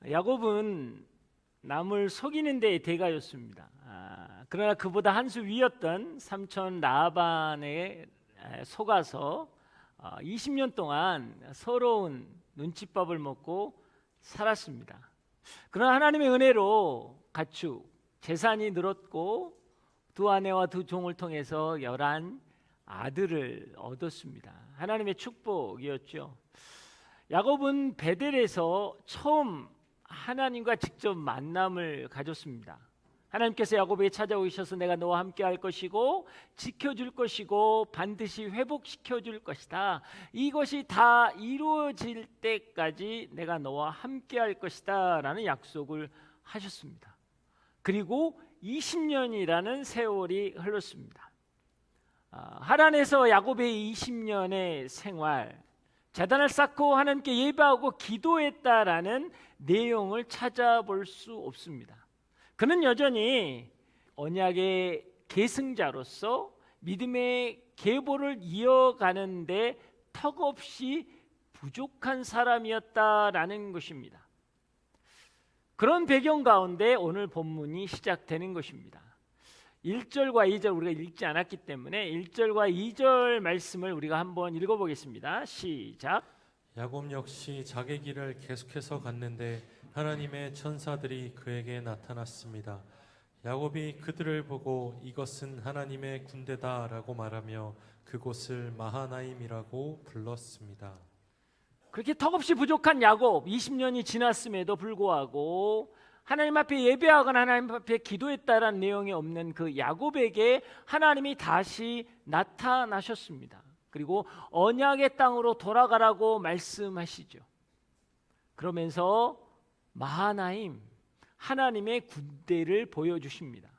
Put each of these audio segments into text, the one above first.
야곱은 남을 속이는 데에 대가였습니다. 그러나 그보다 한 수 위였던 삼촌 라반에 속아서 20년 동안 서러운 눈칫밥을 먹고 살았습니다. 그러나 하나님의 은혜로 가축, 재산이 늘었고 두 아내와 두 종을 통해서 11 아들을 얻었습니다. 하나님의 축복이었죠. 야곱은 베델에서 처음 하나님과 직접 만남을 가졌습니다. 하나님께서 야곱에게 찾아오셔서 내가 너와 함께 할 것이고 지켜줄 것이고 반드시 회복시켜 줄 것이다. 이것이 다 이루어질 때까지 내가 너와 함께 할 것이다 라는 약속을 하셨습니다. 그리고 20년이라는 세월이 흘렀습니다. 하란에서 야곱의 20년의 생활, 제단을 쌓고 하나님께 예배하고 기도했다라는 내용을 찾아볼 수 없습니다. 그는 여전히 언약의 계승자로서 믿음의 계보를 이어가는데 턱없이 부족한 사람이었다라는 것입니다. 그런 배경 가운데 오늘 본문이 시작되는 것입니다. 1절과 2절 우리가 읽지 않았기 때문에 1절과 2절 말씀을 우리가 한번 읽어보겠습니다. 시작. 야곱 역시 자기 길을 계속해서 갔는데 하나님의 천사들이 그에게 나타났습니다. 야곱이 그들을 보고 이것은 하나님의 군대다라고 말하며 그곳을 마하나임이라고 불렀습니다. 그렇게 턱없이 부족한 야곱 20년이 지났음에도 불구하고 하나님 앞에 예배하거나 하나님 앞에 기도했다라는 내용이 없는 그 야곱에게 하나님이 다시 나타나셨습니다. 그리고 언약의 땅으로 돌아가라고 말씀하시죠. 그러면서 마하나임 하나님의 군대를 보여주십니다.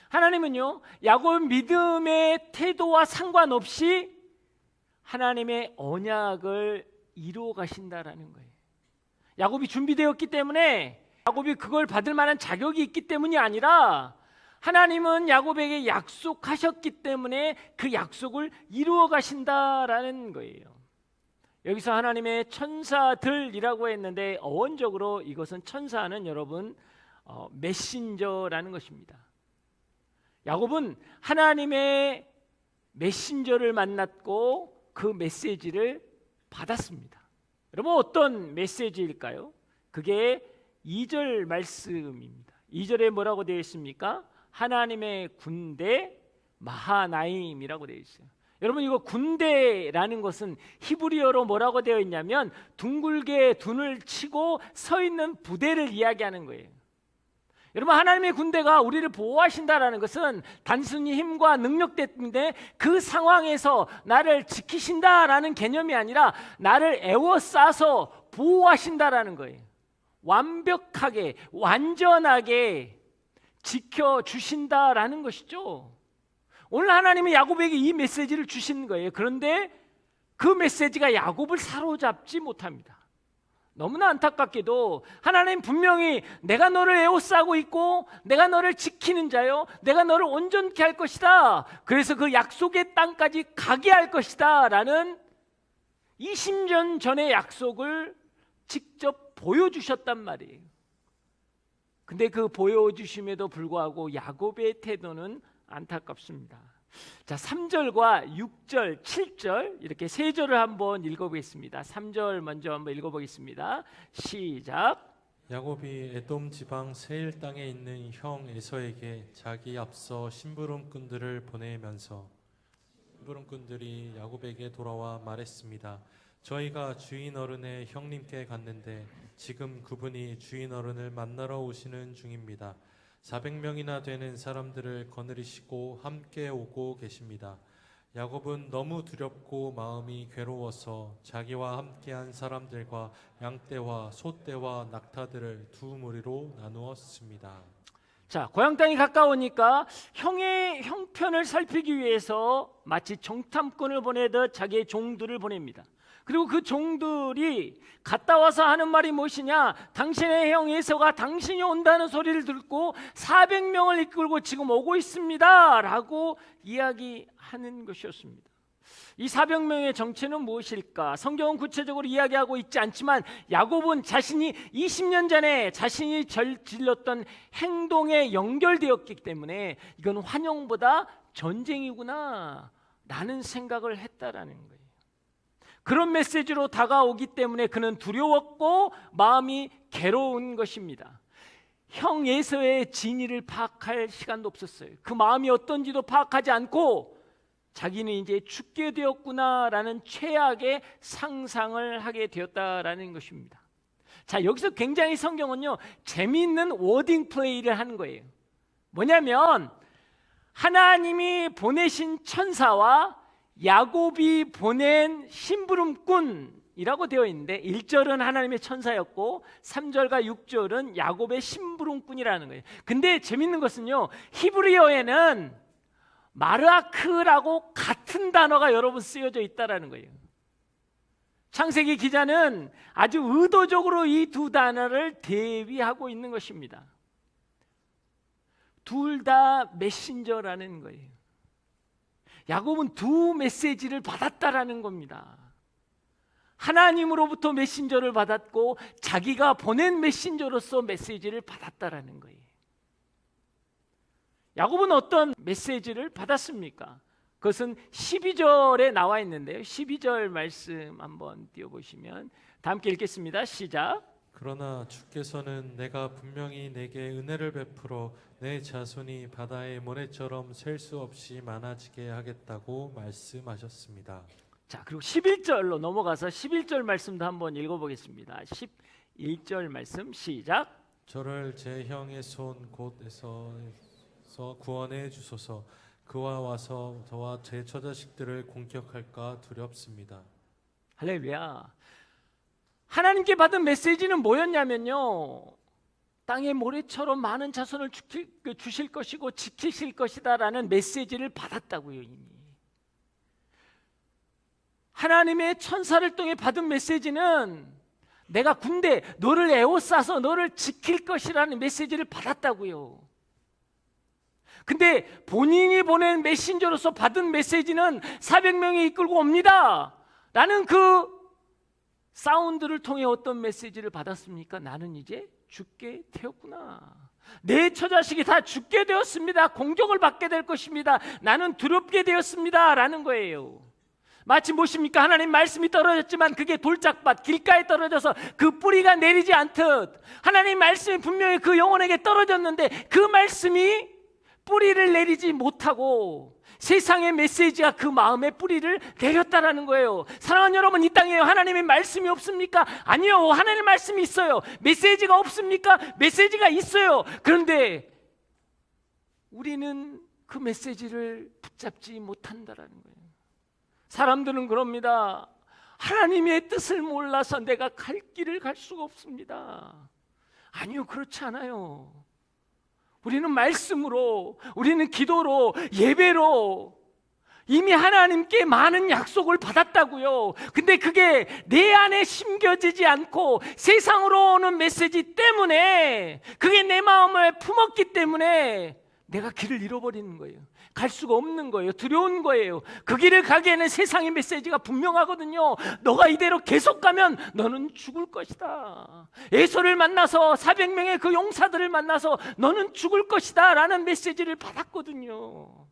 하나님은요 야곱 믿음의 태도와 상관없이 하나님의 언약을 이루어 가신다라는 거예요. 야곱이 준비되었기 때문에 야곱이 그걸 받을 만한 자격이 있기 때문이 아니라 하나님은 야곱에게 약속하셨기 때문에 그 약속을 이루어 가신다라는 거예요. 여기서 하나님의 천사들이라고 했는데 어원적으로 이것은 천사는 여러분 메신저라는 것입니다. 야곱은 하나님의 메신저를 만났고 그 메시지를 받았습니다. 여러분 어떤 메시지일까요? 그게 2절 말씀입니다. 2절에 뭐라고 되어 있습니까? 하나님의 군대 마하나임이라고 되어 있어요. 여러분 이거 군대라는 것은 히브리어로 뭐라고 되어 있냐면 둥글게 둔을 치고 서 있는 부대를 이야기하는 거예요. 여러분 하나님의 군대가 우리를 보호하신다라는 것은 단순히 힘과 능력 때문에 그 상황에서 나를 지키신다라는 개념이 아니라 나를 에워싸서 보호하신다라는 거예요. 완벽하게 완전하게 지켜주신다라는 것이죠. 오늘 하나님이 야곱에게 이 메시지를 주신 거예요. 그런데 그 메시지가 야곱을 사로잡지 못합니다. 너무나 안타깝게도 하나님 분명히 내가 너를 에워싸고 있고 내가 너를 지키는 자요 내가 너를 온전케 할 것이다. 그래서 그 약속의 땅까지 가게 할 것이다 라는 20년 전의 약속을 직접 보여주셨단 말이에요. 근데 그 보여주심에도 불구하고 야곱의 태도는 안타깝습니다. 자, 3절과 6절, 7절 이렇게 세 절을 한번 읽어보겠습니다. 3절 먼저 한번 읽어보겠습니다. 시작. 야곱이 에돔 지방 세일 땅에 있는 형 에서에게 자기 앞서 심부름꾼들을 보내면서 심부름꾼들이 야곱에게 돌아와 말했습니다. 저희가 주인 어른의 형님께 갔는데 지금 그분이 주인 어른을 만나러 오시는 중입니다. 400명이나 되는 사람들을 거느리시고 함께 오고 계십니다. 야곱은 너무 두렵고 마음이 괴로워서 자기와 함께한 사람들과 양떼와 소떼와 낙타들을 두 무리로 나누었습니다. 자, 고향 땅이 가까우니까 형의 형편을 살피기 위해서 마치 정탐꾼을 보내듯 자기의 종들을 보냅니다. 그리고 그 종들이 갔다 와서 하는 말이 무엇이냐? 당신의 형 에서가 당신이 온다는 소리를 듣고 400명을 이끌고 지금 오고 있습니다 라고 이야기하는 것이었습니다. 이 400명의 정체는 무엇일까? 성경은 구체적으로 이야기하고 있지 않지만 야곱은 자신이 20년 전에 자신이 저질렀던 행동에 연결되었기 때문에 이건 환영보다 전쟁이구나 라는 생각을 했다라는 거예요. 그런 메시지로 다가오기 때문에 그는 두려웠고 마음이 괴로운 것입니다. 형 에서의 진위를 파악할 시간도 없었어요. 그 마음이 어떤지도 파악하지 않고 자기는 이제 죽게 되었구나라는 최악의 상상을 하게 되었다라는 것입니다. 자, 여기서 굉장히 성경은요 재미있는 워딩 플레이를 하는 거예요. 뭐냐면 하나님이 보내신 천사와 야곱이 보낸 심부름꾼이라고 되어 있는데 1절은 하나님의 천사였고 3절과 6절은 야곱의 심부름꾼이라는 거예요. 근데 재밌는 것은요 히브리어에는 마르아크라고 같은 단어가 여러 번 쓰여져 있다라는 거예요. 창세기 기자는 아주 의도적으로 이 두 단어를 대비하고 있는 것입니다. 둘 다 메신저라는 거예요. 야곱은 두 메시지를 받았다라는 겁니다. 하나님으로부터 메신저를 받았고 자기가 보낸 메신저로서 메시지를 받았다라는 거예요. 야곱은 어떤 메시지를 받았습니까? 그것은 12절에 나와 있는데요. 12절 말씀 한번 띄워보시면 다 함께 읽겠습니다. 시작. 그러나 주께서는 내가 분명히 내게 은혜를 베풀어 내 자손이 바다의 모래처럼 셀 수 없이 많아지게 하겠다고 말씀하셨습니다. 자, 그리고 11절로 넘어가서 11절 말씀도 한번 읽어보겠습니다. 11절 말씀 시작. 저를 제 형의 손 곧에서 구원해 주소서. 그와 와서 저와 제 처자식들을 공격할까 두렵습니다. 할렐루야. 하나님께 받은 메시지는 뭐였냐면요, 땅의 모래처럼 많은 자손을 주실 것이고 지키실 것이다라는 메시지를 받았다고요. 이미 하나님의 천사를 통해 받은 메시지는 내가 군대 너를 에워싸서 너를 지킬 것이라는 메시지를 받았다고요. 근데 본인이 보낸 메신저로서 받은 메시지는 400명이 이끌고 옵니다 라는 그 사운드를 통해 어떤 메시지를 받았습니까? 나는 이제 죽게 되었구나. 내 처자식이 다 죽게 되었습니다. 공격을 받게 될 것입니다. 나는 두렵게 되었습니다 라는 거예요. 마치 무엇입니까? 하나님 말씀이 떨어졌지만 그게 돌짝밭 길가에 떨어져서 그 뿌리가 내리지 않듯 하나님 말씀이 분명히 그 영혼에게 떨어졌는데 그 말씀이 뿌리를 내리지 못하고 세상의 메시지가 그 마음에 뿌리를 내렸다라는 거예요. 사랑하는 여러분, 이 땅에 하나님의 말씀이 없습니까? 아니요, 하나님의 말씀이 있어요. 메시지가 없습니까? 메시지가 있어요. 그런데 우리는 그 메시지를 붙잡지 못한다라는 거예요. 사람들은 그럽니다. 하나님의 뜻을 몰라서 내가 갈 길을 갈 수가 없습니다. 아니요, 그렇지 않아요. 우리는 말씀으로, 우리는 기도로, 예배로 이미 하나님께 많은 약속을 받았다고요. 근데 그게 내 안에 심겨지지 않고 세상으로 오는 메시지 때문에, 그게 내 마음을 품었기 때문에 내가 길을 잃어버리는 거예요. 갈 수가 없는 거예요. 두려운 거예요. 그 길을 가기에는 세상의 메시지가 분명하거든요. 너가 이대로 계속 가면 너는 죽을 것이다. 에서를 만나서 400명의 그 용사들을 만나서 너는 죽을 것이다 라는 메시지를 받았거든요.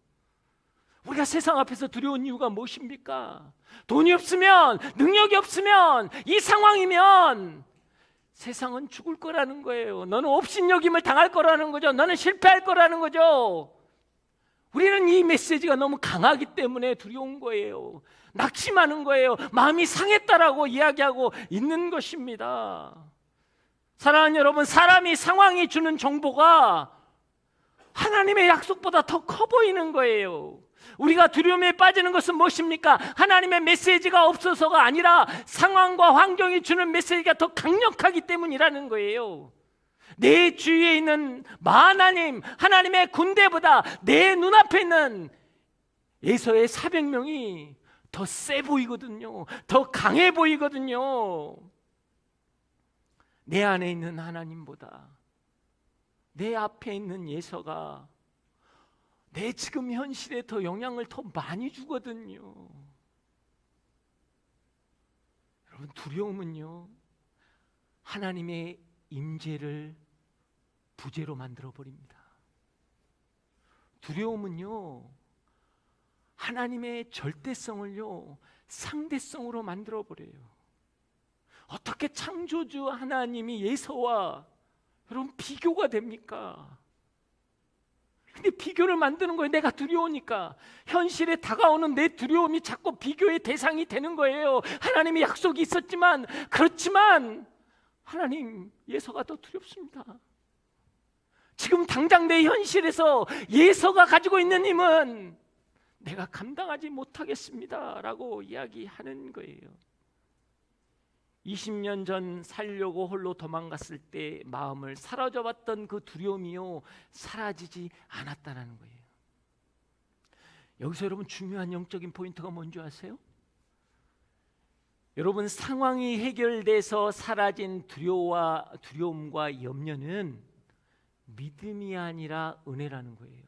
우리가 세상 앞에서 두려운 이유가 무엇입니까? 돈이 없으면, 능력이 없으면, 이 상황이면 세상은 죽을 거라는 거예요. 너는 업신여김을 당할 거라는 거죠. 너는 실패할 거라는 거죠. 우리는 이 메시지가 너무 강하기 때문에 두려운 거예요. 낙심하는 거예요. 마음이 상했다라고 이야기하고 있는 것입니다. 사랑하는 여러분, 사람이 상황이 주는 정보가 하나님의 약속보다 더 커 보이는 거예요. 우리가 두려움에 빠지는 것은 무엇입니까? 하나님의 메시지가 없어서가 아니라 상황과 환경이 주는 메시지가 더 강력하기 때문이라는 거예요. 내 주위에 있는 만하님, 하나님의 군대보다 내 눈앞에 있는 에서의 400명이 더 세 보이거든요. 더 강해 보이거든요. 내 안에 있는 하나님보다 내 앞에 있는 예서가 내 지금 현실에 더 영향을 더 많이 주거든요. 여러분, 두려움은요 하나님의 임재를 부재로 만들어 버립니다. 두려움은요 하나님의 절대성을요 상대성으로 만들어 버려요. 어떻게 창조주 하나님이 예서와 여러분 비교가 됩니까? 근데 비교를 만드는 거예요. 내가 두려우니까. 현실에 다가오는 내 두려움이 자꾸 비교의 대상이 되는 거예요. 하나님의 약속이 있었지만, 그렇지만 하나님 예서가 더 두렵습니다. 지금 당장 내 현실에서 예서가 가지고 있는 힘은 내가 감당하지 못하겠습니다 라고 이야기하는 거예요. 20년 전 살려고 홀로 도망갔을 때 마음을 사로잡았던 그 두려움이요 사라지지 않았다는 거예요. 여기서 여러분 중요한 영적인 포인트가 뭔지 아세요? 여러분, 상황이 해결돼서 사라진 두려움과 염려는 믿음이 아니라 은혜라는 거예요.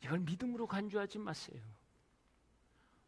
이걸 믿음으로 간주하지 마세요.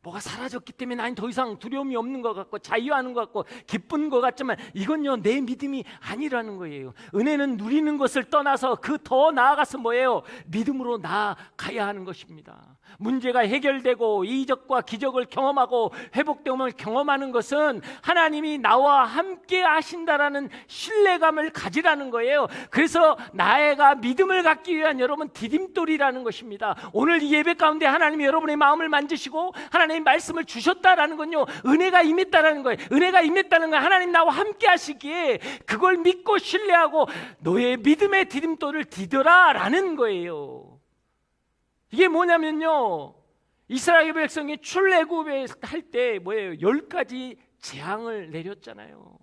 뭐가 사라졌기 때문에 나는 더 이상 두려움이 없는 것 같고 자유하는 것 같고 기쁜 것 같지만 이건요 내 믿음이 아니라는 거예요. 은혜는 누리는 것을 떠나서 그 더 나아가서 뭐예요? 믿음으로 나아가야 하는 것입니다. 문제가 해결되고 이적과 기적을 경험하고 회복됨을 경험하는 것은 하나님이 나와 함께 하신다라는 신뢰감을 가지라는 거예요. 그래서 나애가 믿음을 갖기 위한 여러분 디딤돌이라는 것입니다. 오늘 이 예배 가운데 하나님이 여러분의 마음을 만지시고 하나님 말씀을 주셨다라는 건요 은혜가 임했다라는 거예요. 은혜가 임했다는 건 하나님 나와 함께 하시기에 그걸 믿고 신뢰하고 너의 믿음의 디딤돌을 디뎌라 라는 거예요. 이게 뭐냐면요 이스라엘 백성이 출애굽에 할 때 뭐예요? 10가지 재앙을 내렸잖아요.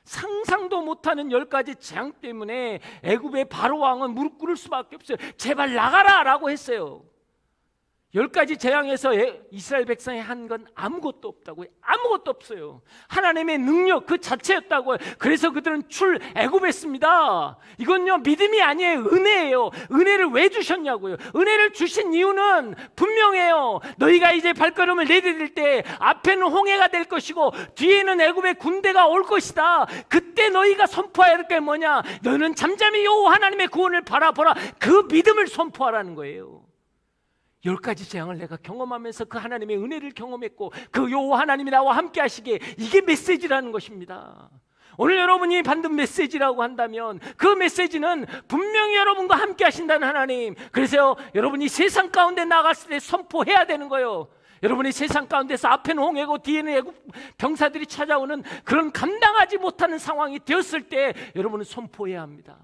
상상도 못하는 10가지 재앙 때문에 애굽의 바로 왕은 무릎 꿇을 수밖에 없어요. 제발 나가라 라고 했어요. 10가지 재앙에서 이스라엘 백성이 한 건 아무것도 없다고요. 아무것도 없어요. 하나님의 능력 그 자체였다고요. 그래서 그들은 출애굽했습니다. 이건요 믿음이 아니에요. 은혜예요. 은혜를 왜 주셨냐고요. 은혜를 주신 이유는 분명해요. 너희가 이제 발걸음을 내디딜 때 앞에는 홍해가 될 것이고 뒤에는 애굽의 군대가 올 것이다. 그때 너희가 선포해야 할 게 뭐냐? 너는 잠잠히 여호와 하나님의 구원을 바라보라. 그 믿음을 선포하라는 거예요. 10가지 재앙을 내가 경험하면서 그 하나님의 은혜를 경험했고 그 여호와 하나님이 나와 함께 하시기에 이게 메시지라는 것입니다. 오늘 여러분이 받는 메시지라고 한다면 그 메시지는 분명히 여러분과 함께 하신다는 하나님. 그래서 여러분이 세상 가운데 나갔을 때 선포해야 되는 거예요. 여러분이 세상 가운데서 앞에는 홍해고 뒤에는 애국 병사들이 찾아오는 그런 감당하지 못하는 상황이 되었을 때 여러분은 선포해야 합니다.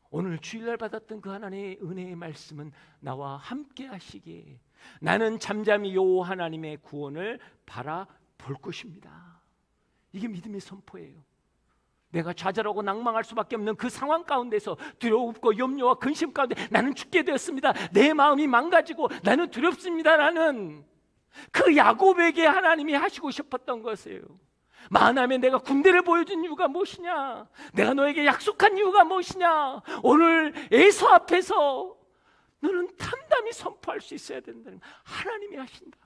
오늘 주일날 받았던 그 하나님의 은혜의 말씀은 나와 함께 하시기에 나는 잠잠히 여호와 하나님의 구원을 바라볼 것입니다. 이게 믿음의 선포예요. 내가 좌절하고 낭망할 수밖에 없는 그 상황 가운데서 두려움과 염려와 근심 가운데 나는 죽게 되었습니다. 내 마음이 망가지고 나는 두렵습니다라는 그 야곱에게 하나님이 하시고 싶었던 것이에요. 만하면 내가 군대를 보여준 이유가 무엇이냐? 내가 너에게 약속한 이유가 무엇이냐? 오늘 에서 앞에서 너는 담담히 선포할 수 있어야 된다는 하나님이 하신다.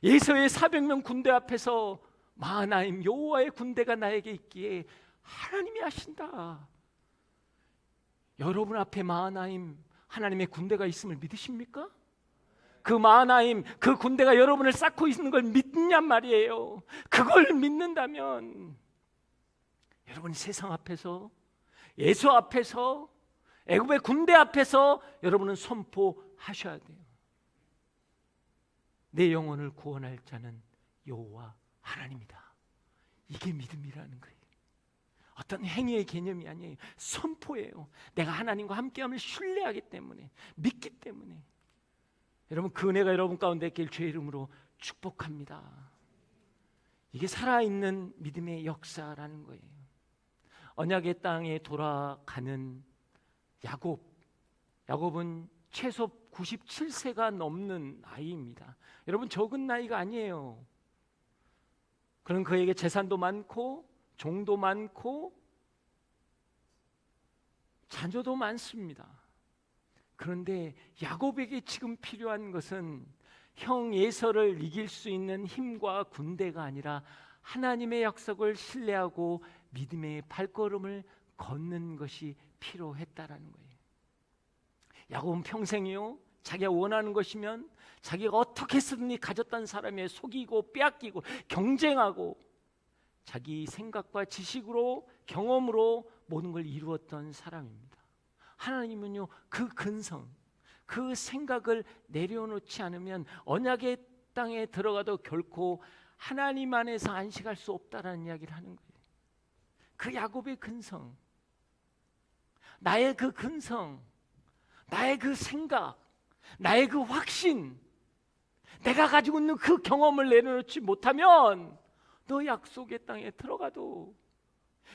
에서의 400명 군대 앞에서 마하나임 여호와의 군대가 나에게 있기에 하나님이 하신다. 여러분 앞에 마하나임 하나님의 군대가 있음을 믿으십니까? 그 마하나임 그 군대가 여러분을 쌓고 있는 걸 믿냔 말이에요. 그걸 믿는다면 여러분 세상 앞에서 예수 앞에서 애굽의 군대 앞에서 여러분은 선포하셔야 돼요. 내 영혼을 구원할 자는 여호와 하나님이다. 이게 믿음이라는 거예요. 어떤 행위의 개념이 아니에요. 선포예요. 내가 하나님과 함께함을 신뢰하기 때문에 믿기 때문에 여러분 그 은혜가 여러분 가운데 있길 주의 이름으로 축복합니다. 이게 살아있는 믿음의 역사라는 거예요. 언약의 땅에 돌아가는 야곱은 최소 97세가 넘는 아이입니다. 여러분 적은 나이가 아니에요. 그런 그에게 재산도 많고 종도 많고 자녀도 많습니다. 그런데 야곱에게 지금 필요한 것은 형 에서를 이길 수 있는 힘과 군대가 아니라 하나님의 약속을 신뢰하고 믿음의 발걸음을 걷는 것이 필요했다라는 거예요. 야곱은 평생이요, 자기가 원하는 것이면 자기가 어떻게 해서든지 가졌던 사람에 속이고 빼앗기고 경쟁하고 자기 생각과 지식으로 경험으로 모든 걸 이루었던 사람입니다. 하나님은요, 그 근성, 그 생각을 내려놓지 않으면 언약의 땅에 들어가도 결코 하나님 안에서 안식할 수 없다라는 이야기를 하는 거예요. 그 야곱의 근성, 나의 그 근성, 나의 그 생각, 나의 그 확신, 내가 가지고 있는 그 경험을 내려놓지 못하면 너 약속의 땅에 들어가도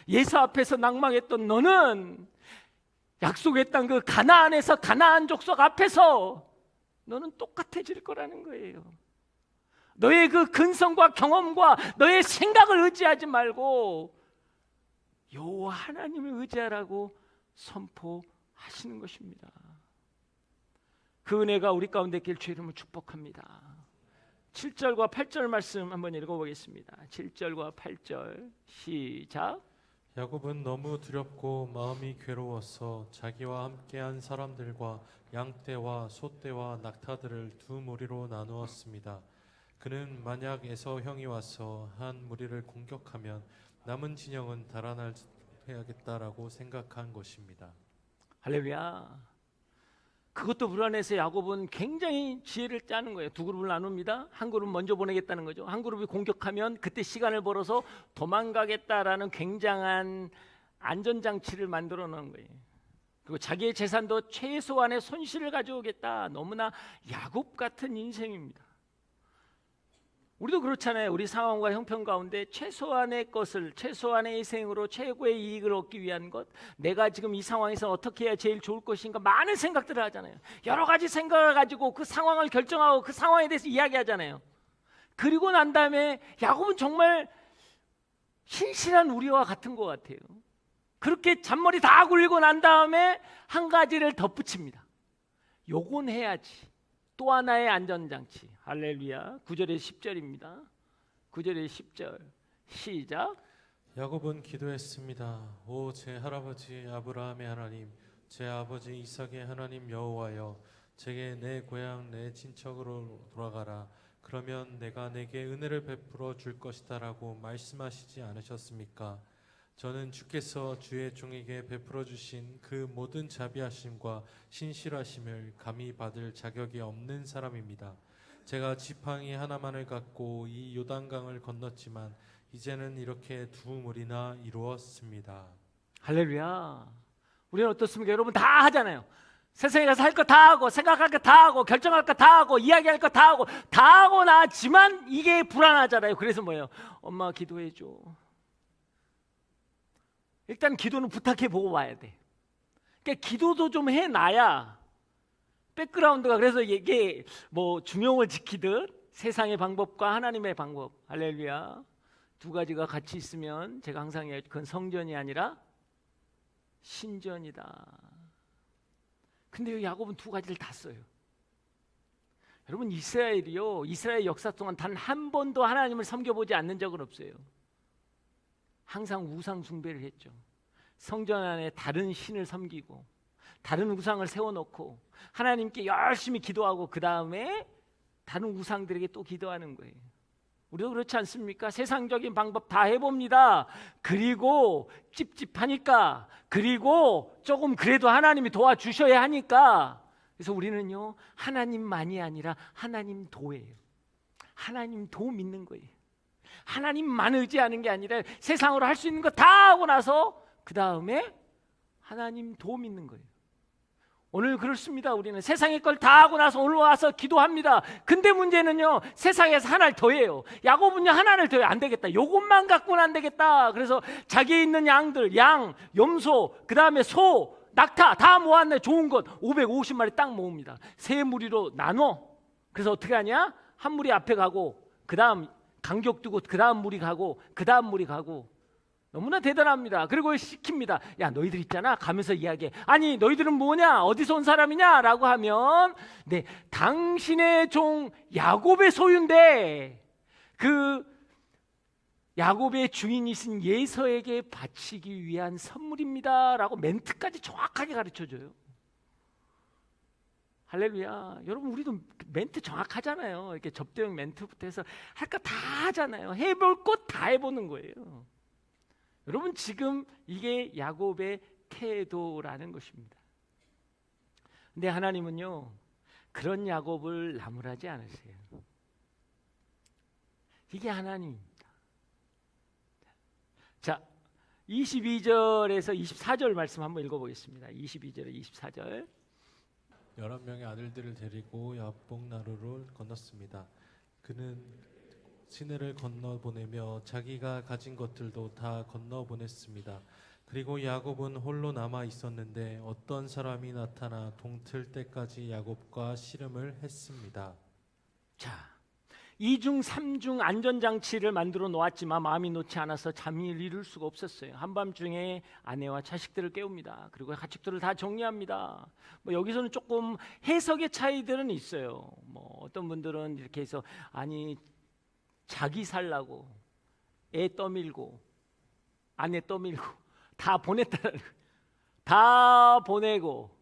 예수 앞에서 낭망했던 너는 약속의 땅 그 가나안에서 가나안 족속 앞에서 너는 똑같아질 거라는 거예요. 너의 그 근성과 경험과 너의 생각을 의지하지 말고 여호와 하나님을 의지하라고 선포하시는 것입니다. 그 은혜가 우리 가운데 있길 주의 이름으로 축복합니다. 7절과 8절 말씀 한번 읽어보겠습니다. 7절과 8절 시작. 야곱은 너무 두렵고 마음이 괴로워서 자기와 함께한 사람들과 양떼와 소떼와 낙타들을 두 무리로 나누었습니다. 그는 만약 에서 형이 와서 한 무리를 공격하면 남은 진영은 달아나야겠다라고 생각한 것입니다. 할렐루야. 그것도 불안해서 야곱은 굉장히 지혜를 짜는 거예요. 두 그룹을 나눕니다. 한 그룹 먼저 보내겠다는 거죠. 한 그룹이 공격하면 그때 시간을 벌어서 도망가겠다라는 굉장한 안전장치를 만들어 놓은 거예요. 그리고 자기의 재산도 최소한의 손실을 가져오겠다. 너무나 야곱 같은 인생입니다. 우리도 그렇잖아요. 우리 상황과 형편 가운데 최소한의 것을, 최소한의 희생으로 최고의 이익을 얻기 위한 것, 내가 지금 이 상황에서 어떻게 해야 제일 좋을 것인가, 많은 생각들을 하잖아요. 여러 가지 생각을 가지고 그 상황을 결정하고 그 상황에 대해서 이야기하잖아요. 그리고 난 다음에 야곱은 정말 신실한 우리와 같은 것 같아요. 그렇게 잔머리 다 굴리고 난 다음에 한 가지를 덧붙입니다. 요건 해야지. 또 하나의 안전장치. 할렐루야. 9절에 10절입니다. 9절에 10절 시작. 야곱은 기도했습니다. 오 제 할아버지 아브라함의 하나님, 제 아버지 이삭의 하나님 여호와여, 제게 내 고향 내 친척으로 돌아가라. 그러면 내가 내게 은혜를 베풀어 줄 것이다라고 말씀하시지 않으셨습니까? 저는 주께서 주의 종에게 베풀어 주신 그 모든 자비하심과 신실하심을 감히 받을 자격이 없는 사람입니다. 제가 지팡이 하나만을 갖고 이 요단강을 건넜지만 이제는 이렇게 두 무리나 이루었습니다. 할렐루야. 우리는 어떻습니까? 여러분 다 하잖아요. 세상에 가서 할 거 다 하고, 생각할 거 다 하고, 결정할 거 다 하고, 이야기할 거 다 하고 나지만 이게 불안하잖아요. 그래서 뭐예요? 엄마 기도해 줘. 일단 기도는 부탁해 보고 와야 돼. 그러니까 기도도 좀 해놔야 백그라운드가, 그래서 이게 뭐 중용을 지키듯 세상의 방법과 하나님의 방법, 할렐루야, 두 가지가 같이 있으면 제가 항상 얘기해요. 그건 성전이 아니라 신전이다. 근데 야곱은 두 가지를 다 써요. 여러분 이스라엘이요, 이스라엘 역사 동안 단 한 번도 하나님을 섬겨보지 않는 적은 없어요. 항상 우상 숭배를 했죠. 성전 안에 다른 신을 섬기고 다른 우상을 세워놓고 하나님께 열심히 기도하고 그 다음에 다른 우상들에게 또 기도하는 거예요. 우리도 그렇지 않습니까? 세상적인 방법 다 해봅니다. 그리고 찝찝하니까, 그리고 조금 그래도 하나님이 도와주셔야 하니까, 그래서 우리는요 하나님만이 아니라 하나님 도예요. 하나님 도 믿는 거예요. 하나님만 의지하는 게 아니라 세상으로 할 수 있는 거 다 하고 나서 그 다음에 하나님 도 믿는 거예요. 오늘 그렇습니다. 우리는 세상의 걸 다 하고 나서 오늘 와서 기도합니다. 근데 문제는요 세상에서 하나를 더해요. 야곱은요 하나를 더해. 안 되겠다. 요것만 갖고는 안 되겠다. 그래서 자기에 있는 양들, 양, 염소, 그 다음에 소, 낙타 다 모았네. 좋은 것 550마리 딱 모읍니다. 세 무리로 나눠. 그래서 어떻게 하냐? 한 무리 앞에 가고 그 다음 간격 두고 그 다음 무리 가고 그 다음 무리 가고. 너무나 대단합니다. 그리고 시킵니다. 야, 너희들 있잖아. 가면서 이야기해. 아니, 너희들은 뭐냐? 어디서 온 사람이냐? 라고 하면 네, 당신의 종 야곱의 소유인데 그 야곱의 주인이신 예서에게 바치기 위한 선물입니다. 라고 멘트까지 정확하게 가르쳐줘요. 할렐루야. 여러분, 우리도 멘트 정확하잖아요. 이렇게 접대용 멘트부터 해서 할 거 다 하잖아요. 해볼 것 다 해보는 거예요. 여러분, 지금 이게 야곱의 태도라는 것입니다. 근데 하나님은요, 그런 야곱을 나무라지 않으세요. 이게 하나님입니다. 자, 22절에서 24절 말씀 한번 읽어보겠습니다. 22절에 24절. 11명의 아들들을 데리고 야복나루를 건넜습니다. 그는 시내를 건너 보내며 자기가 가진 것들도 다 건너 보냈습니다. 그리고 야곱은 홀로 남아 있었는데 어떤 사람이 나타나 동틀 때까지 야곱과 씨름을 했습니다. 자, 2중 3중 안전장치를 만들어 놓았지만 마음이 놓지 않아서 잠이 이룰 수가 없었어요. 한밤중에 아내와 자식들을 깨웁니다. 그리고 가축들을 다 정리합니다. 뭐 여기서는 조금 해석의 차이들은 있어요. 뭐 어떤 분들은 이렇게 해서 아니 자기 살라고 애 떠밀고 아내 떠밀고 다 보냈다는 거예요. 다 보내고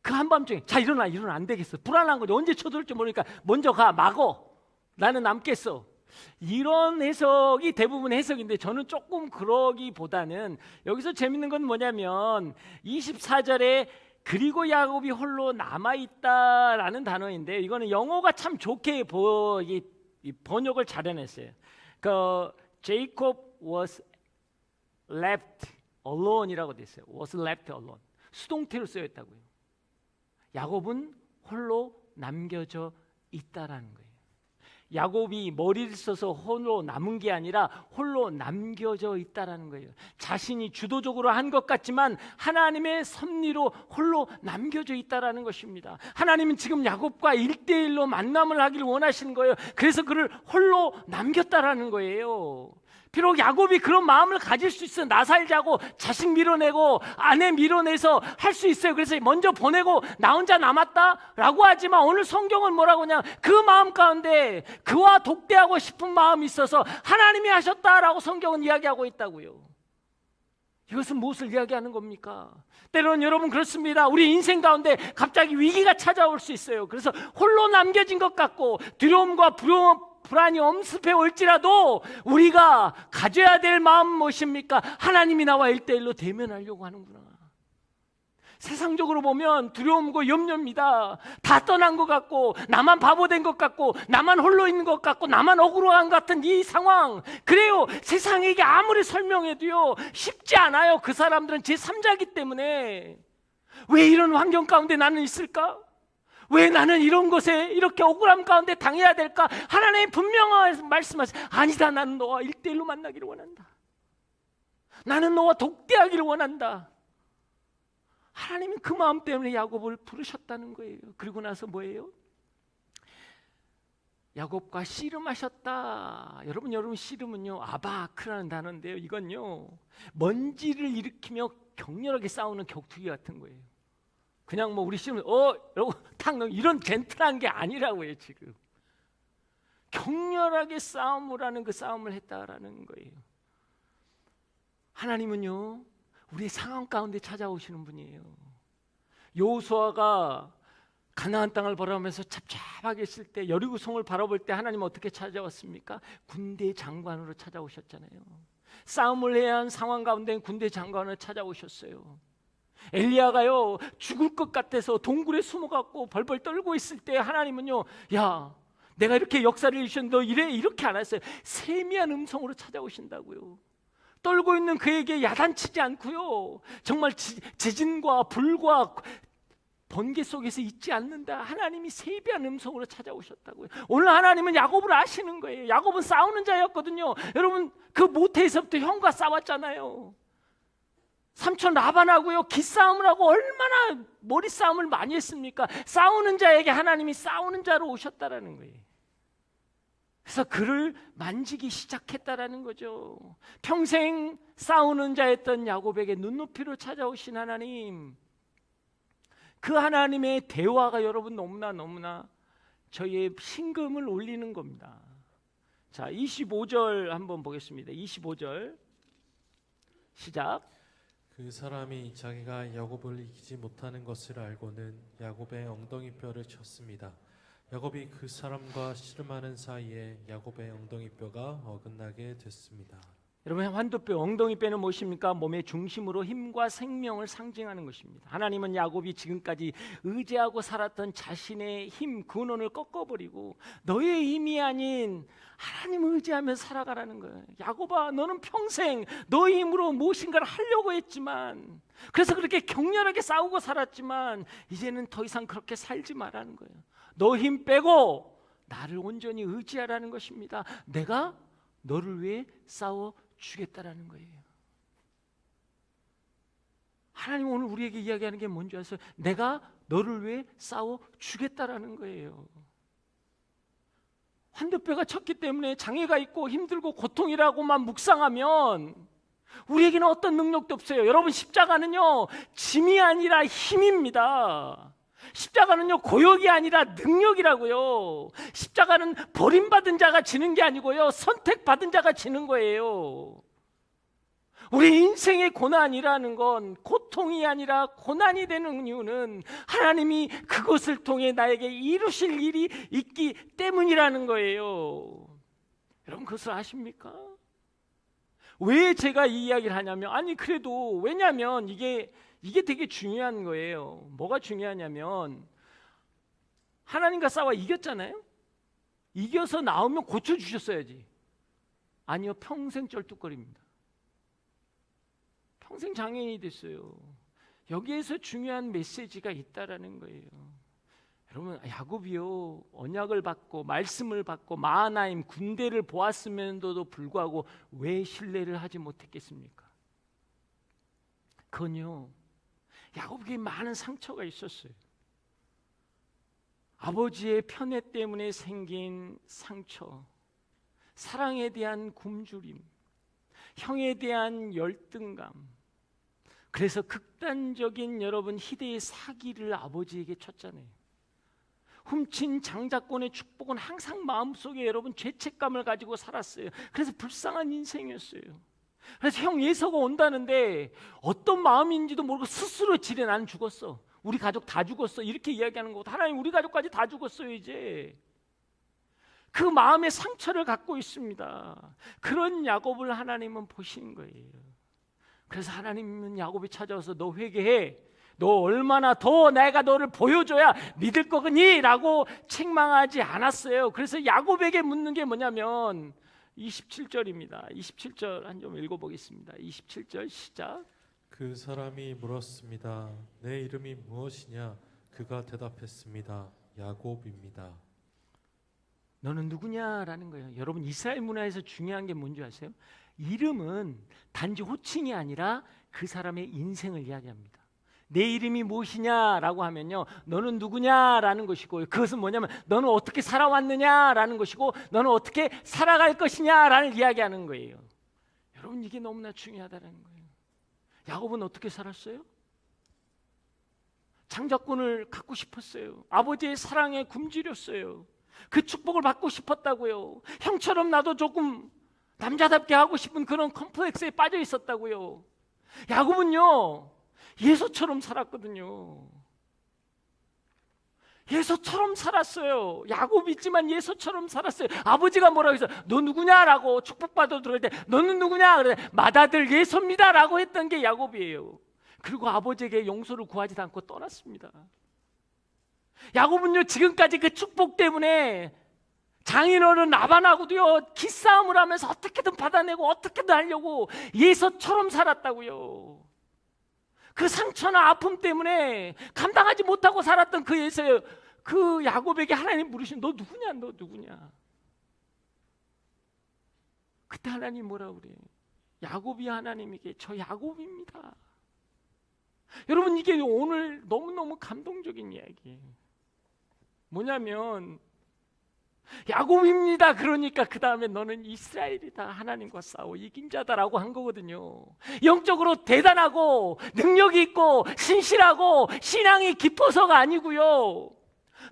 그 한밤중에 자 일어나 안 되겠어. 불안한 거죠. 언제 쳐들을지 모르니까 먼저 가 막어. 나는 남겠어. 이런 해석이 대부분 해석인데 저는 조금 그러기보다는 여기서 재밌는 건 뭐냐면 24절에 그리고 야곱이 홀로 남아있다라는 단어인데 이거는 영어가 참 좋게 번역을 잘 해냈어요. 그 Jacob was left alone이라고 돼 있어요. was left alone. 수동태로 쓰여있다고요. 야곱은 홀로 남겨져 있다라는 거예요. 야곱이 머리를 써서 홀로 남은 게 아니라 홀로 남겨져 있다라는 거예요. 자신이 주도적으로 한 것 같지만 하나님의 섭리로 홀로 남겨져 있다라는 것입니다. 하나님은 지금 야곱과 1대1로 만남을 하기를 원하시는 거예요. 그래서 그를 홀로 남겼다라는 거예요. 비록 야곱이 그런 마음을 가질 수 있어요. 나 살자고 자식 밀어내고 아내 밀어내서 할 수 있어요. 그래서 먼저 보내고 나 혼자 남았다라고 하지만 오늘 성경은 뭐라고 하냐, 그 마음 가운데 그와 독대하고 싶은 마음이 있어서 하나님이 하셨다라고 성경은 이야기하고 있다고요. 이것은 무엇을 이야기하는 겁니까? 때로는 여러분 그렇습니다. 우리 인생 가운데 갑자기 위기가 찾아올 수 있어요. 그래서 홀로 남겨진 것 같고 두려움과 불안이 엄습해 올지라도 우리가 가져야 될 마음은 무엇입니까? 하나님이 나와 1대1로 대면하려고 하는구나. 세상적으로 보면 두려움과 염려입니다. 다 떠난 것 같고 나만 바보 된 것 같고 나만 홀로 있는 것 같고 나만 억울한 것 같은 이 상황, 그래요. 세상에게 아무리 설명해도요 쉽지 않아요. 그 사람들은 제3자이기 때문에. 왜 이런 환경 가운데 나는 있을까? 왜 나는 이런 것에 이렇게 억울함 가운데 당해야 될까? 하나님이 분명하게 말씀하세요. 아니다, 나는 너와 1대1로 만나기를 원한다. 나는 너와 독대하기를 원한다. 하나님은 그 마음 때문에 야곱을 부르셨다는 거예요. 그리고 나서 뭐예요? 야곱과 씨름하셨다. 여러분 씨름은요 아바크라는 단어인데요, 이건요 먼지를 일으키며 격렬하게 싸우는 격투기 같은 거예요. 그냥 뭐 우리 씨름은 여러분 탁 이런 젠틀한 게 아니라고요. 지금 격렬하게 싸움을 하는 그 싸움을 했다라는 거예요. 하나님은요 우리의 상황 가운데 찾아오시는 분이에요. 여호수아가 가나안 땅을 바라보면서 찹찹하게 있을 때 여리고성을 바라볼 때 하나님 어떻게 찾아왔습니까? 군대 장관으로 찾아오셨잖아요. 싸움을 해야 하는 상황 가운데 군대 장관을 찾아오셨어요. 엘리야가요 죽을 것 같아서 동굴에 숨어갖고 벌벌 떨고 있을 때 하나님은요, 야 내가 이렇게 역사를 이루셨는데 너 이렇게 안 했어요. 세미한 음성으로 찾아오신다고요. 떨고 있는 그에게 야단치지 않고요, 정말 지진과 불과 번개 속에서 있지 않는다. 하나님이 세비한 음성으로 찾아오셨다고요. 오늘 하나님은 야곱을 아시는 거예요. 야곱은 싸우는 자였거든요. 여러분 그 모태에서부터 형과 싸웠잖아요. 삼촌 라반하고요 기싸움을 하고 얼마나 머리 싸움을 많이 했습니까? 싸우는 자에게 하나님이 싸우는 자로 오셨다라는 거예요. 그래서 그를 만지기 시작했다라는 거죠. 평생 싸우는 자였던 야곱에게 눈높이로 찾아오신 하나님, 그 하나님의 대화가 여러분 너무나 저희의 심금을 울리는 겁니다. 자, 25절 한번 보겠습니다. 25절 시작. 그 사람이 자기가 야곱을 이기지 못하는 것을 알고는 야곱의 엉덩이 뼈를 쳤습니다. 야곱이 그 사람과 씨름하는 사이에 야곱의 엉덩이 뼈가 어긋나게 됐습니다. 여러분, 환도뼈, 엉덩이뼈는 무엇입니까? 몸의 중심으로 힘과 생명을 상징하는 것입니다. 하나님은 야곱이 지금까지 의지하고 살았던 자신의 힘, 근원을 꺾어버리고 너의 힘이 아닌 하나님을 의지하며 살아가라는 거예요. 야곱아, 너는 평생 너의 힘으로 무엇인가를 하려고 했지만, 그래서 그렇게 격렬하게 싸우고 살았지만 이제는 더 이상 그렇게 살지 말라는 거예요. 너 힘 빼고 나를 온전히 의지하라는 것입니다. 내가 너를 위해 싸워 주겠다라는 거예요. 하나님 오늘 우리에게 이야기하는 게 뭔지 아세요? 내가 너를 위해 싸워 주겠다라는 거예요. 환도뼈가 쳤기 때문에 장애가 있고 힘들고 고통이라고만 묵상하면 우리에게는 어떤 능력도 없어요. 여러분, 십자가는요, 짐이 아니라 힘입니다. 십자가는요, 고역이 아니라 능력이라고요. 십자가는 버림받은 자가 지는 게 아니고요, 선택받은 자가 지는 거예요. 우리 인생의 고난이라는 건 고통이 아니라 고난이 되는 이유는 하나님이 그것을 통해 나에게 이루실 일이 있기 때문이라는 거예요. 여러분, 그것을 아십니까? 왜 제가 이 이야기를 하냐면, 아니 그래도 왜냐면 이게 되게 중요한 거예요. 뭐가 중요하냐면, 하나님과 싸워 이겼잖아요. 이겨서 나오면 고쳐주셨어야지. 아니요, 평생 쩔뚝거립니다. 평생 장애인이 됐어요. 여기에서 중요한 메시지가 있다라는 거예요. 여러분, 야곱이요, 언약을 받고 말씀을 받고 마하나임 군대를 보았음에도 불구하고 왜 신뢰를 하지 못했겠습니까? 그건요, 야곱에게 많은 상처가 있었어요. 아버지의 편애 때문에 생긴 상처, 사랑에 대한 굶주림, 형에 대한 열등감, 그래서 극단적인 여러분 희대의 사기를 아버지에게 쳤잖아요. 훔친 장자권의 축복은 항상 마음속에 여러분 죄책감을 가지고 살았어요. 그래서 불쌍한 인생이었어요. 그래서 형 예서가 온다는데 어떤 마음인지도 모르고 스스로 지레 나는 죽었어, 우리 가족 다 죽었어, 이렇게 이야기하는 거고, 하나님 우리 가족까지 다 죽었어요. 이제 그 마음의 상처를 갖고 있습니다. 그런 야곱을 하나님은 보시는 거예요. 그래서 하나님은 야곱이 찾아와서 너 회개해, 너 얼마나 더 내가 너를 보여줘야 믿을 거니? 라고 책망하지 않았어요. 그래서 야곱에게 묻는 게 뭐냐면 27절입니다. 27절 한 점 읽어보겠습니다. 27절 시작. 그 사람이 물었습니다. 내 이름이 무엇이냐? 그가 대답했습니다. 야곱입니다. 너는 누구냐라는 거예요. 여러분, 이스라엘 문화에서 중요한 게 뭔지 아세요? 이름은 단지 호칭이 아니라 그 사람의 인생을 이야기합니다. 내 이름이 무엇이냐라고 하면요, 너는 누구냐라는 것이고, 그것은 뭐냐면 너는 어떻게 살아왔느냐라는 것이고, 너는 어떻게 살아갈 것이냐라는 이야기하는 거예요. 여러분, 이게 너무나 중요하다는 거예요. 야곱은 어떻게 살았어요? 장자권을 갖고 싶었어요. 아버지의 사랑에 굶주렸어요. 그 축복을 받고 싶었다고요. 형처럼 나도 조금 남자답게 하고 싶은 그런 컴플렉스에 빠져 있었다고요. 야곱은요, 예서처럼 살았거든요. 예서처럼 살았어요. 야곱이지만 예서처럼 살았어요. 아버지가 뭐라고 해서 너 누구냐라고 축복받아 들어올 때 너는 누구냐? 그래, 맏아들 예서입니다라고 했던 게 야곱이에요. 그리고 아버지에게 용서를 구하지도 않고 떠났습니다. 야곱은요, 지금까지 그 축복 때문에 장인어른 라반하고도요 기싸움을 하면서 어떻게든 받아내고 어떻게든 하려고 예서처럼 살았다고요. 그 상처나 아픔 때문에 감당하지 못하고 살았던 그 예서의 그 야곱에게 하나님 물으신 너 누구냐? 너 누구냐? 그때 하나님 뭐라 그래요? 야곱이 하나님에게 저 야곱입니다. 여러분, 이게 오늘 너무너무 감동적인 이야기예요. 뭐냐면 야곱입니다. 그러니까 그 다음에 너는 이스라엘이다. 하나님과 싸워 이긴 자다라고 한 거거든요. 영적으로 대단하고 능력이 있고 신실하고 신앙이 깊어서가 아니고요.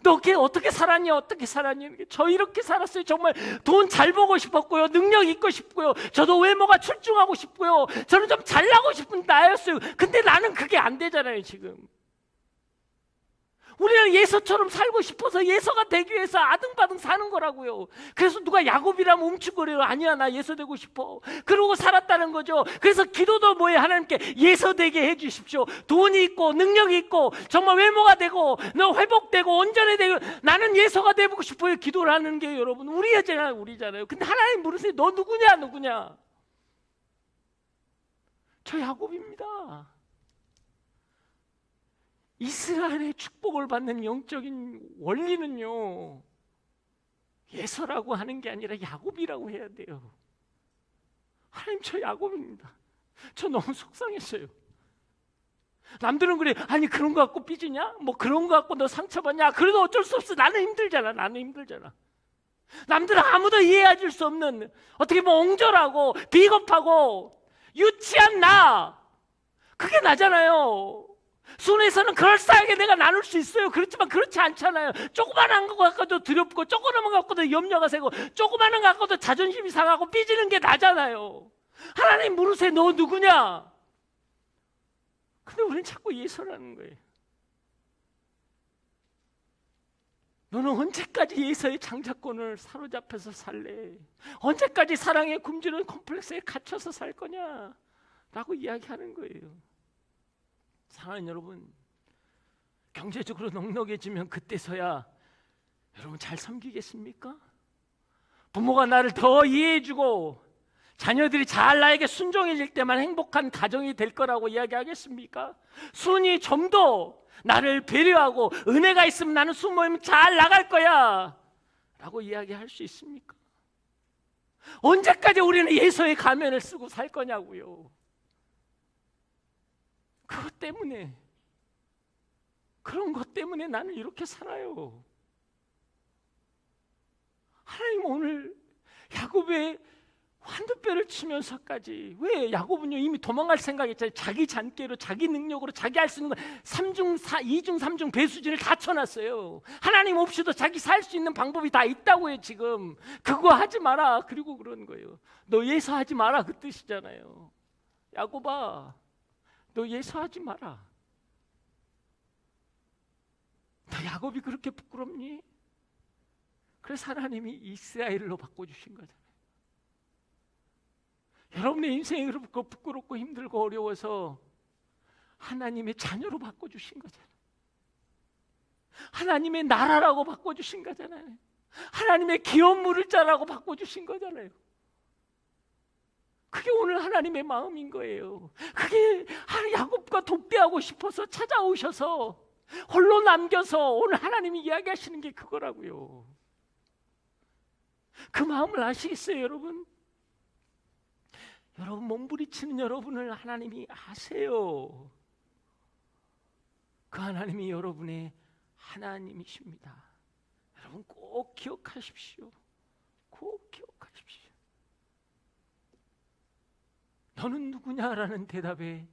너 어떻게 살았니? 어떻게 살았니? 저 이렇게 살았어요. 정말 돈 잘 보고 싶었고요. 능력 있고 싶고요. 저도 외모가 출중하고 싶고요. 저는 좀 잘나고 싶은 나였어요. 근데 나는 그게 안 되잖아요, 지금. 우리는 예서처럼 살고 싶어서 예서가 되기 위해서 아등바등 사는 거라고요. 그래서 누가 야곱이라면 움츠거려요. 아니야, 나 예서 되고 싶어. 그러고 살았다는 거죠. 그래서 기도도 뭐예요? 하나님께 예서 되게 해주십시오. 돈이 있고 능력이 있고 정말 외모가 되고 너 회복되고 온전히 되고 나는 예서가 되고 싶어요. 기도를 하는 게 여러분 우리잖아요. 근데 하나님 물으세요. 너 누구냐? 저 야곱입니다. 이스라엘의 축복을 받는 영적인 원리는요, 예서라고 하는 게 아니라 야곱이라고 해야 돼요. 하나님, 저 야곱입니다. 저 너무 속상했어요. 남들은 그래, 아니 그런 거 갖고 삐지냐? 뭐 그런 거 갖고 너 상처받냐? 그래도 어쩔 수 없어. 나는 힘들잖아. 남들은 아무도 이해해 줄 수 없는, 어떻게 보면 옹졸하고 비겁하고 유치한 나, 그게 나잖아요. 손에서는 그럴싸하게 내가 나눌 수 있어요. 그렇지만 그렇지 않잖아요. 조그마한 거 갖고도 두렵고, 조그마한 거 갖고도 염려가 새고, 조그마한 거 갖고도 자존심이 상하고 삐지는 게 나잖아요. 하나님 물으세요. 너 누구냐? 근데 우리는 자꾸 예서라는 거예요. 너는 언제까지 예서의 장자권을 사로잡혀서 살래? 언제까지 사랑에 굶주린 콤플렉스에 갇혀서 살 거냐? 라고 이야기하는 거예요. 사랑하는 여러분, 경제적으로 넉넉해지면 그때서야 여러분 잘 섬기겠습니까? 부모가 나를 더 이해해주고 자녀들이 잘 나에게 순종해질 때만 행복한 가정이 될 거라고 이야기하겠습니까? 순이 좀 더 나를 배려하고 은혜가 있으면 나는 수모임 잘 나갈 거야 라고 이야기할 수 있습니까? 언제까지 우리는 예서의 가면을 쓰고 살 거냐고요. 그것 때문에, 그런 것 때문에 나는 이렇게 살아요. 하나님 오늘 야곱의 한두뼈를 치면서까지, 왜? 야곱은요 이미 도망갈 생각했잖아요. 자기 잔꾀로, 자기 능력으로, 자기 할 수 있는 거 2중 3중 배수진을 다 쳐놨어요. 하나님 없이도 자기 살 수 있는 방법이 다 있다고요. 지금 그거 하지 마라. 그리고 그런 거예요. 너 예서하지 마라, 그 뜻이잖아요. 야곱아, 너 예서하지 마라. 너 야곱이 그렇게 부끄럽니? 그래서 하나님이 이스라엘로 바꿔주신 거잖아요. 여러분의 인생이 부끄럽고 힘들고 어려워서 하나님의 자녀로 바꿔주신 거잖아요. 하나님의 나라라고 바꿔주신 거잖아요. 하나님의 기업 물을 자라고 바꿔주신 거잖아요. 그게 오늘 하나님의 마음인 거예요. 그게 야곱과 독대하고 싶어서 찾아오셔서 홀로 남겨서 오늘 하나님이 이야기하시는 게 그거라고요. 그 마음을 아시겠어요, 여러분? 여러분 몸부리치는 여러분을 하나님이 아세요. 그 하나님이 여러분의 하나님이십니다. 여러분 꼭 기억하십시오. 꼭 기억하십시오. 너는 누구냐라는 대답에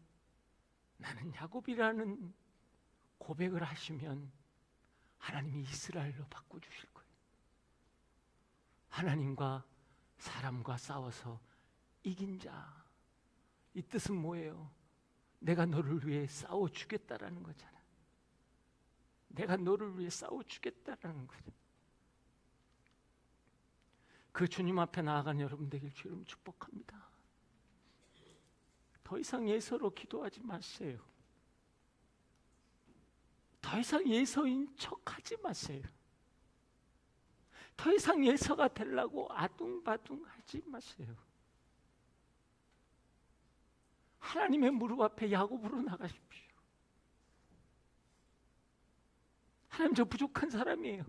나는 야곱이라는 고백을 하시면 하나님이 이스라엘로 바꿔주실 거예요. 하나님과 사람과 싸워서 이긴 자. 이 뜻은 뭐예요? 내가 너를 위해 싸워주겠다라는 거잖아. 내가 너를 위해 싸워주겠다라는 거죠. 그 주님 앞에 나아간 여러분 되길 주님 축복합니다. 더 이상 예서로 기도하지 마세요. 더 이상 예서인 척하지 마세요. 더 이상 예서가 되려고 아둥바둥하지 마세요. 하나님의 무릎 앞에 야곱으로 나가십시오. 하나님, 저 부족한 사람이에요.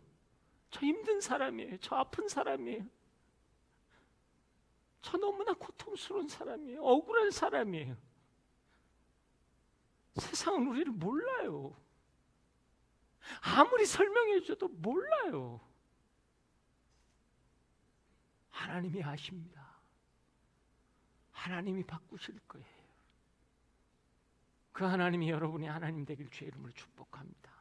저 힘든 사람이에요. 저 아픈 사람이에요. 저 너무나 고통스러운 사람이에요. 억울한 사람이에요. 세상은 우리를 몰라요. 아무리 설명해 줘도 몰라요. 하나님이 아십니다. 하나님이 바꾸실 거예요. 그 하나님이 여러분의 하나님 되길 주의 이름으로 축복합니다.